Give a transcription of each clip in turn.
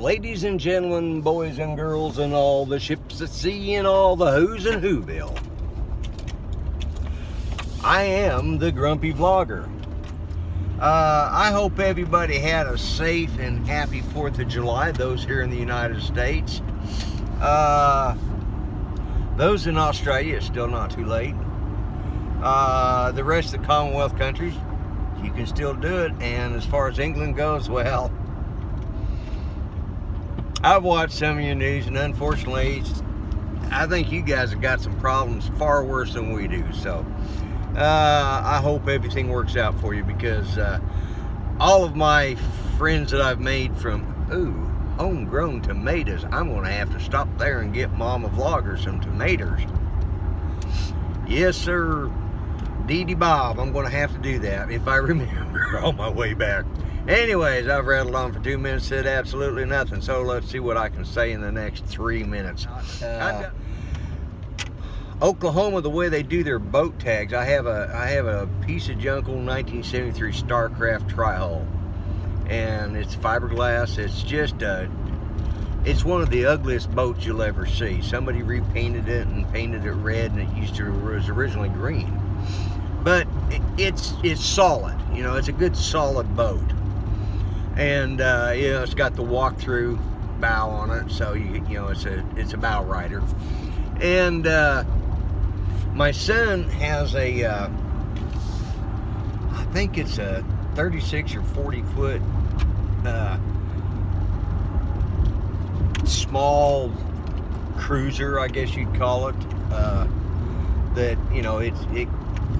ladies and gentlemen, boys and girls, and all the ships at sea, and all the who's and whoville. I am the Grumpy Vlogger. I hope everybody had a safe and happy 4th of July, those here in the United States. Those in Australia, it's still not too late. The rest of the Commonwealth countries, you can still do it. And as far as England goes, well, I've watched some of your news, and unfortunately, I think you guys have got some problems far worse than we do. So I hope everything works out for you, because all of my friends that I've made from homegrown tomatoes, I'm going to have to stop there and get Mama Vlogger some tomatoes. Yes, sir, Dee Dee Bob, I'm going to have to do that if I remember on my way back. Anyways, I've rattled on for 2 minutes, said absolutely nothing, so let's see what I can say in the next 3 minutes. Oklahoma, the way they do their boat tags, I have a piece of junk old 1973 Starcraft tri-hull, and it's fiberglass. It's just it's one of the ugliest boats you'll ever see. Somebody repainted it and painted it red, and it was originally green, but it's solid. You know, it's a good solid boat. And you know, it's got the walk-through bow on it, so you know it's a bow rider. And my son has a I think it's a 36 or 40 foot small cruiser, I guess you'd call it. That, you know,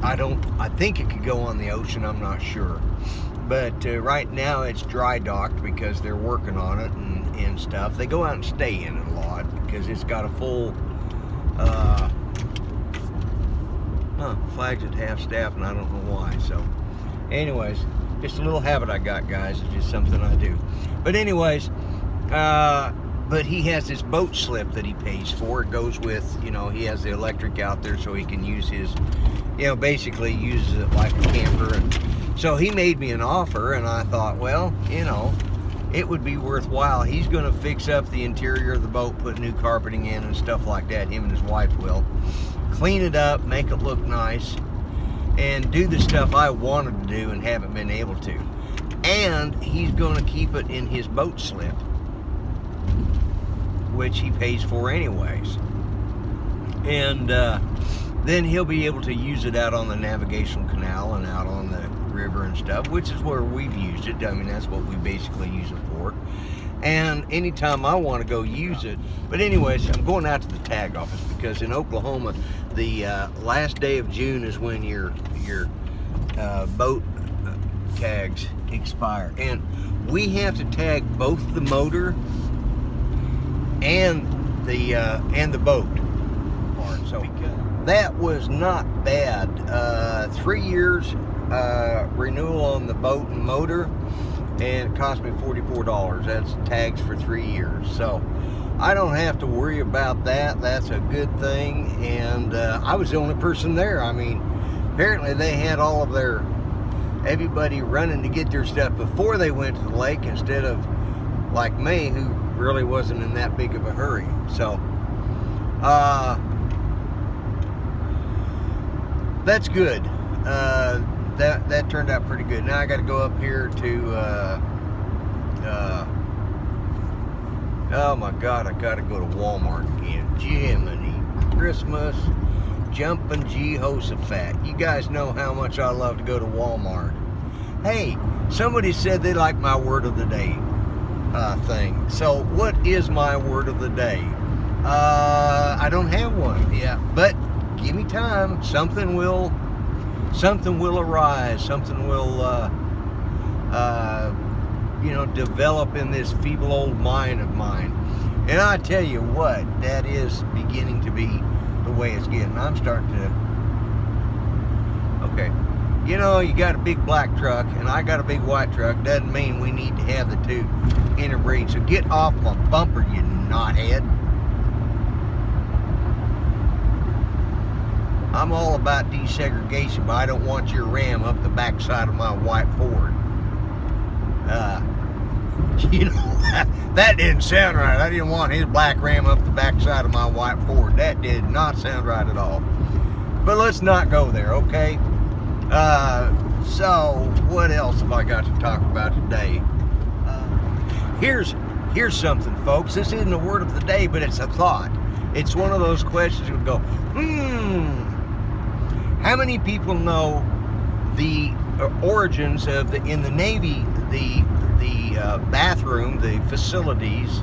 I think it could go on the ocean, I'm not sure. But right now it's dry docked because they're working on it and stuff. They go out and stay in it a lot because it's got a full flags at half staff, and I don't know why. So anyways, just a little habit I got, guys. It's just something I do. But anyways, but he has this boat slip that he pays for. It goes with, you know, he has the electric out there so he can use his, you know, basically uses it like a camper. And so he made me an offer, and I thought, well, you know, it would be worthwhile. He's going to fix up the interior of the boat, put new carpeting in and stuff like that. Him and his wife will. Clean it up, make it look nice, and do the stuff I wanted to do and haven't been able to. And he's going to keep it in his boat slip, which he pays for anyways. And then he'll be able to use it out on the navigational canal and out on the river and stuff, which is where we've used it. I mean, that's what we basically use it for. And anytime I want to go use it. But anyways, I'm going out to the tag office, because in Oklahoma, the last day of June is when your boat tags expire, and we have to tag both the motor and the boat part. So that was not bad. 3 years renewal on the boat and motor, and it cost me $44. That's tags for 3 years. So I don't have to worry about that. That's a good thing. And I was the only person there. I mean, apparently they had all of everybody running to get their stuff before they went to the lake, instead of like me, who really wasn't in that big of a hurry. So that's good. That turned out pretty good. Now I got to go up here to oh my God, I got to go to Walmart again. Jiminy Christmas, jumping Jehoshaphat. You guys know how much I love to go to Walmart. Hey, somebody said they like my word of the day thing. So what is my word of the day? I don't have one yet, but give me time. Something will arise. Something will you know, develop in this feeble old mind of mine. And I tell you what, that is beginning to be the way it's getting. I'm starting to, okay, you know, you got a big black truck and I got a big white truck. Doesn't mean we need to have the two interbreed. So get off my bumper, you knothead. I'm all about desegregation, but I don't want your Ram up the backside of my white Ford. You know, that didn't sound right. I didn't want his black ram up the backside of my white Ford. That did not sound right at all. But let's not go there, okay? So what else have I got to talk about today? Here's something, folks. This isn't a word of the day, but it's a thought. It's one of those questions you would go, how many people know the origins of in the Navy, the bathroom, the facilities,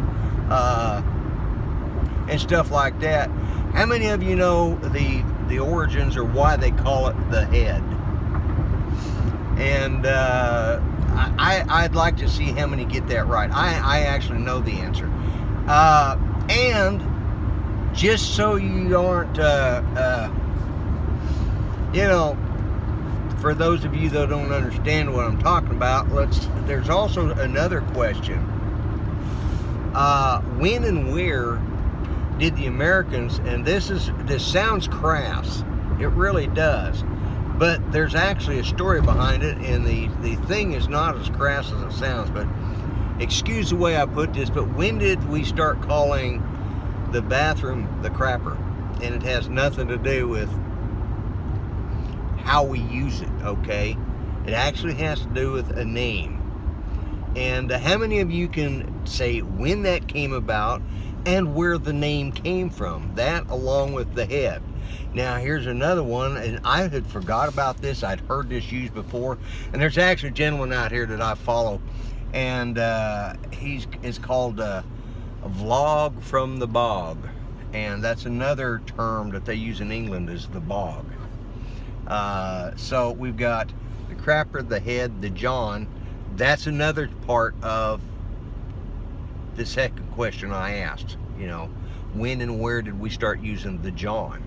and stuff like that? How many of you know the origins or why they call it the head? And I'd like to see how many get that right. I actually know the answer. And just so you aren't, you know, for those of you that don't understand what I'm talking about, there's also another question. When and where did the Americans, and this sounds crass, it really does, but there's actually a story behind it, and the thing is not as crass as it sounds, but excuse the way I put this, but when did we start calling the bathroom the crapper? And it has nothing to do with how we use it, okay? It actually has to do with a name. And how many of you can say when that came about and where the name came from? That along with the head. Now here's another one, and I had forgot about this. I'd heard this used before, and there's actually a gentleman out here that I follow, and it's called a vlog from the bog, and that's another term that they use in England, is the bog. So we've got the crapper, the head, the John. That's another part of the second question I asked, you know, when and where did we start using the John?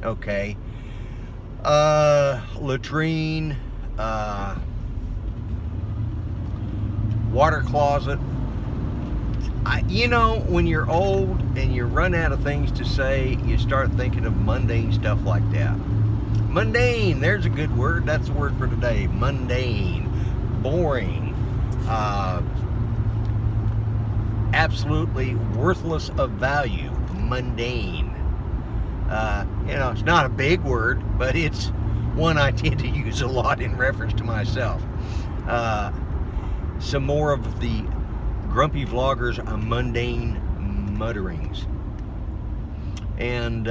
Okay. Latrine, water closet. You know, when you're old and you run out of things to say, you start thinking of mundane stuff like that. Mundane, there's a good word. That's the word for today. Mundane, boring, absolutely worthless of value. Mundane. You know, it's not a big word, but it's one I tend to use a lot in reference to myself. Some more of the grumpy vlogger's mundane mutterings. And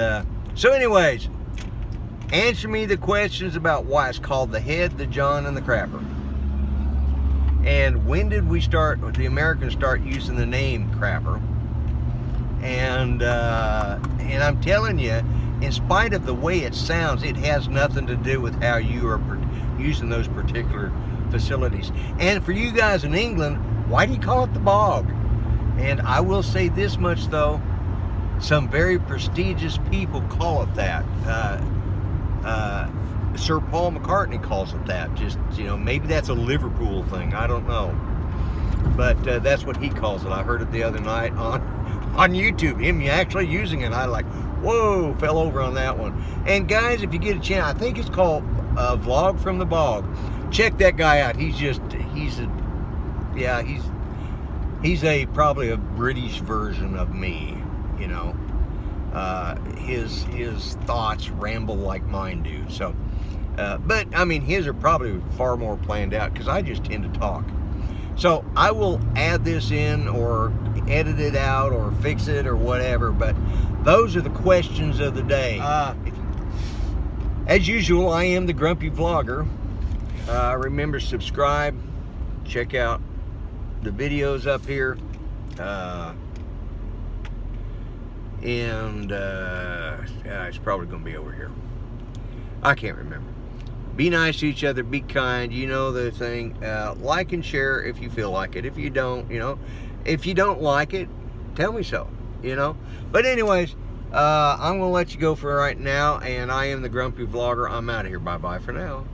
so anyways, answer me the questions about why it's called the head, the John, and the crapper. And when did the Americans start using the name crapper? And I'm telling you, in spite of the way it sounds, it has nothing to do with how you are using those particular facilities. And for you guys in England, why do you call it the bog? And I will say this much though, some very prestigious people call it that. Sir Paul McCartney calls it that. Just, you know, maybe that's a Liverpool thing, I don't know, but that's what he calls it. I heard it the other night on YouTube, him actually using it. I like, whoa, fell over on that one. And guys, if you get a chance, I think it's called Vlog from the Bog. Check that guy out. He's probably a British version of me, you know. His thoughts ramble like mine do. So, but I mean, his are probably far more planned out because I just tend to talk. So I will add this in or edit it out or fix it or whatever. But those are the questions of the day. As usual, I am the Grumpy Vlogger. Remember, subscribe. Check out the videos up here. It's probably going to be over here. I can't remember. Be nice to each other. Be kind. You know the thing. Like and share if you feel like it. If you don't, you know. If you don't like it, tell me so, you know. But anyways, I'm going to let you go for right now. And I am the Grumpy Vlogger. I'm out of here. Bye-bye for now.